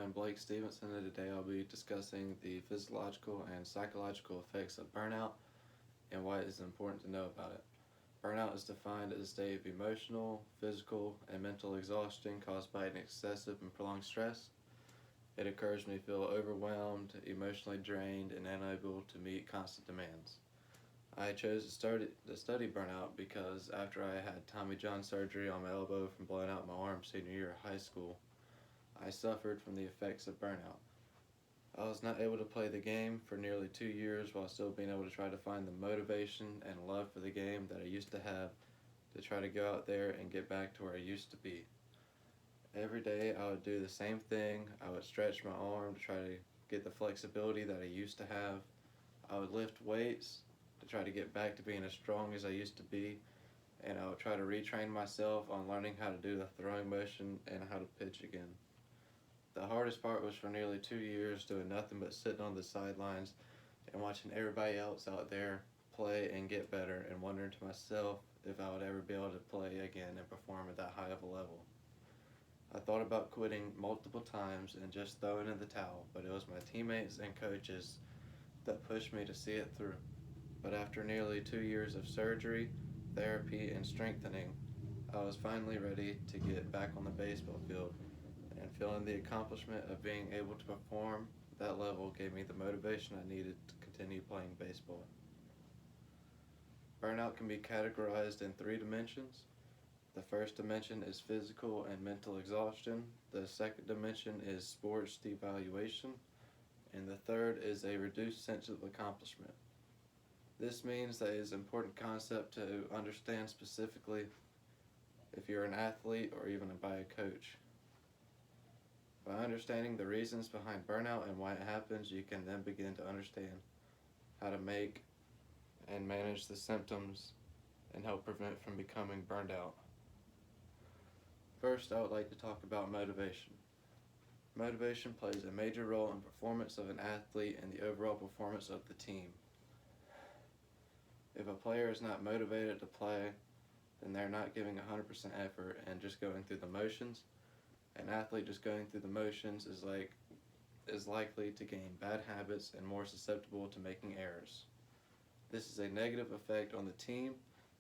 I'm Blake Stevenson, and today I'll be discussing the physiological and psychological effects of burnout and why it is important to know about it. Burnout is defined as a state of emotional, physical, and mental exhaustion caused by an excessive and prolonged stress. It occurs when you feel overwhelmed, emotionally drained, and unable to meet constant demands. I chose to study burnout because after I had Tommy John surgery on my elbow from blowing out my arm senior year of high school, I suffered from the effects of burnout. I was not able to play the game for nearly 2 years while still being able to try to find the motivation and love for the game that I used to have to try to go out there and get back to where I used to be. Every day I would do the same thing. I would stretch my arm to try to get the flexibility that I used to have. I would lift weights to try to get back to being as strong as I used to be, and I would try to retrain myself on learning how to do the throwing motion and how to pitch again. The hardest part was for nearly 2 years doing nothing but sitting on the sidelines and watching everybody else out there play and get better and wondering to myself if I would ever be able to play again and perform at that high of a level. I thought about quitting multiple times and just throwing in the towel, but it was my teammates and coaches that pushed me to see it through. But after nearly 2 years of surgery, therapy, and strengthening, I was finally ready to get back on the baseball field, and feeling the accomplishment of being able to perform that level gave me the motivation I needed to continue playing baseball. Burnout can be categorized in three dimensions. The first dimension is physical and mental exhaustion. The second dimension is sports devaluation. And the third is a reduced sense of accomplishment. This means that it is an important concept to understand specifically if you're an athlete or even by a coach. By understanding the reasons behind burnout and why it happens, you can then begin to understand how to make and manage the symptoms and help prevent from becoming burned out. First, I would like to talk about motivation. Motivation plays a major role in performance of an athlete and the overall performance of the team. If a player is not motivated to play, then they're not giving 100% effort and just going through the motions. An athlete just going through the motions is likely to gain bad habits and more susceptible to making errors. This is a negative effect on the team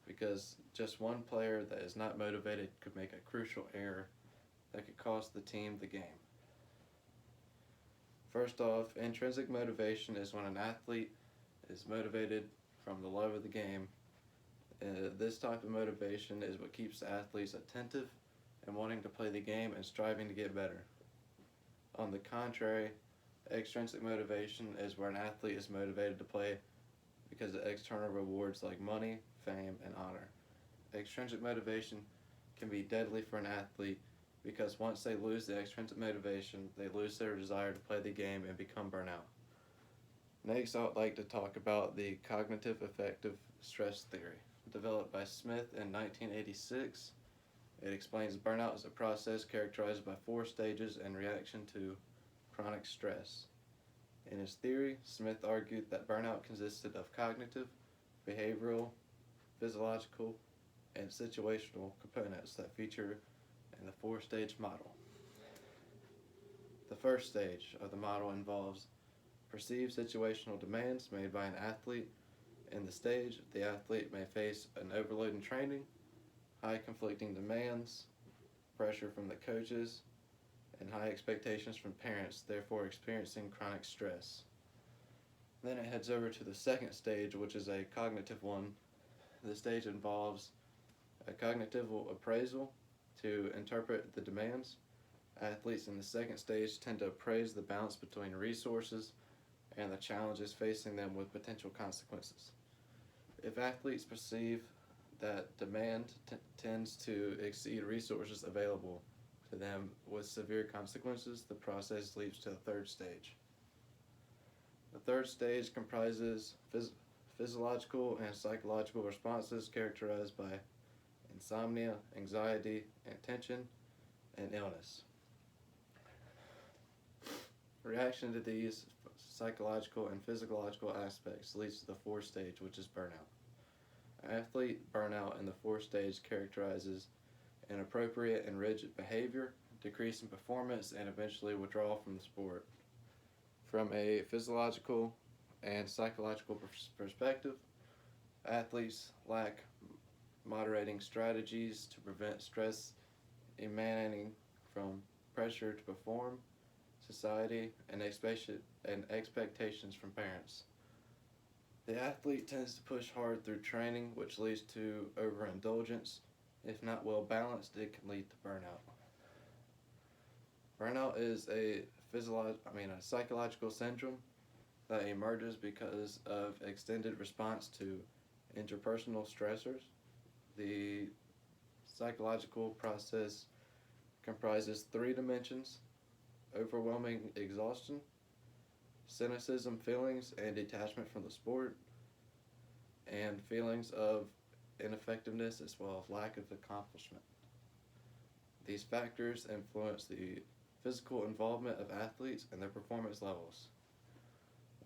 because just one player that is not motivated could make a crucial error that could cost the team the game. First off, intrinsic motivation is when an athlete is motivated from the love of the game. This type of motivation is what keeps the athletes attentive and wanting to play the game and striving to get better. On the contrary, extrinsic motivation is where an athlete is motivated to play because of external rewards like money, fame, and honor. Extrinsic motivation can be deadly for an athlete because once they lose the extrinsic motivation, they lose their desire to play the game and become burnout. Next, I would like to talk about the cognitive affective stress theory, developed by Smith in 1986. It explains burnout as a process characterized by 4 stages in reaction to chronic stress. In his theory, Smith argued that burnout consisted of cognitive, behavioral, physiological, and situational components that feature in the 4-stage model. The first stage of the model involves perceived situational demands made by an athlete. In the stage, the athlete may face an overload in training, high conflicting demands, pressure from the coaches, and high expectations from parents, therefore experiencing chronic stress. Then it heads over to the second stage, which is a cognitive one. This stage involves a cognitive appraisal to interpret the demands. Athletes in the second stage tend to appraise the balance between resources and the challenges facing them with potential consequences. If athletes perceive that demand tends to exceed resources available to them with severe consequences, the process leads to the third stage. The third stage comprises physiological and psychological responses characterized by insomnia, anxiety, and tension, and illness. Reaction to these psychological and physiological aspects leads to the fourth stage, which is burnout. Athlete burnout in the fourth stage characterizes inappropriate and rigid behavior, decrease in performance, and eventually withdrawal from the sport. From a physiological and psychological perspective, athletes lack moderating strategies to prevent stress emanating from pressure to perform, society, and expectations from parents. The athlete tends to push hard through training, which leads to overindulgence. If not well balanced, it can lead to burnout. Burnout is a psychological syndrome that emerges because of extended response to interpersonal stressors. The psychological process comprises three dimensions: overwhelming exhaustion, cynicism feelings and detachment from the sport, and feelings of ineffectiveness as well as lack of accomplishment. These factors influence the physical involvement of athletes and their performance levels.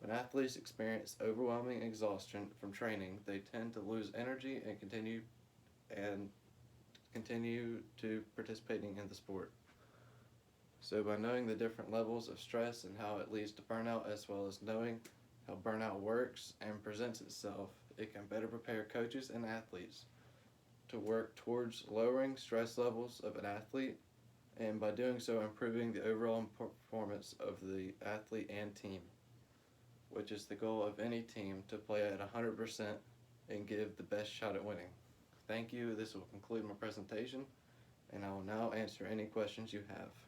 When athletes experience overwhelming exhaustion from training, they tend to lose energy and continue to participating in the sport. So by knowing the different levels of stress and how it leads to burnout, as well as knowing how burnout works and presents itself, it can better prepare coaches and athletes to work towards lowering stress levels of an athlete, and by doing so improving the overall performance of the athlete and team, which is the goal of any team, to play at 100% and give the best shot at winning. Thank you. This will conclude my presentation, and I will now answer any questions you have.